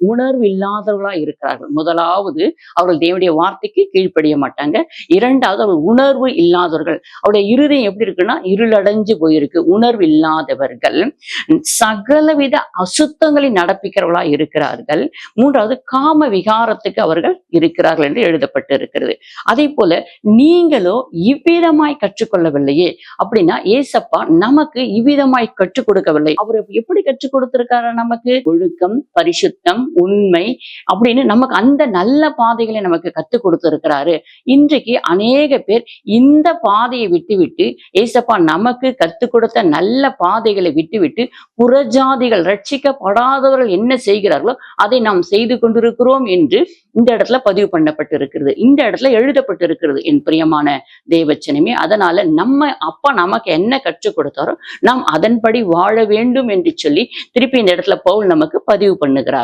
உணர்வு இல்லாதவர்களா இருக்கிறார்கள். முதலாவது, அவர்கள் தேவனுடைய வார்த்தைக்கு கீழ்ப்படிய மாட்டாங்க. இரண்டாவது, அவர்கள் உணர்வு இல்லாதவர்கள். அவருடைய இருதயம் எப்படி இருக்குன்னா இருளடைஞ்சு போயிருக்கு. உணர்வு இல்லாதவர்கள், சகலவித அசுத்தங்களை நடப்பிக்கிறவர்களா இருக்கிறார்கள். மூன்றாவது, காம விகாரத்துக்கு அவர்கள் இருக்கிறார்கள் என்று எழுதப்பட்டு இருக்கிறது. அதே போல நீங்களோ இவ்விதமாய் கற்றுக்கொள்ளவில்லையே. அப்படின்னா ஏசப்பா நமக்கு இவ்விதமாய் கற்றுக் கொடுக்கவில்லை. அவர் எப்படி கற்றுக் கொடுத்திருக்காரு? நமக்கு ஒழுக்கம், பரிசுத்தம், உண்மை அப்படின்னு நமக்கு அந்த நல்ல பாதைகளை நமக்கு கற்றுக் கொடுத்திருக்கிறாரு. இன்றைக்கு அநேக பேர் இந்த பாதையை விட்டுவிட்டு, ஏசப்பா நமக்கு கற்றுக் கொடுத்த நல்ல பாதைகளை விட்டுவிட்டு புறஜாதிகள், ரட்சிக்கப்படாதவர்கள் என்ன செய்கிறார்களோ அதை நாம் செய்து கொண்டிருக்கிறோம் என்று இந்த இடத்துல பதிவு பண்ணப்பட்டு இருக்கிறது. இந்த இடத்துல எழுதப்பட்டு இருக்கிறது. என் பிரியமான தேவச்சனமே, அதனால நம்ம அப்பா நமக்கு என்ன கற்றுக் கொடுத்தாரோ நாம் அதன்படி வாழ வேண்டும் என்று சொல்லி திருப்பி இந்த இடத்துல பவுல் நமக்கு பதிவு பண்ணுகிறார்.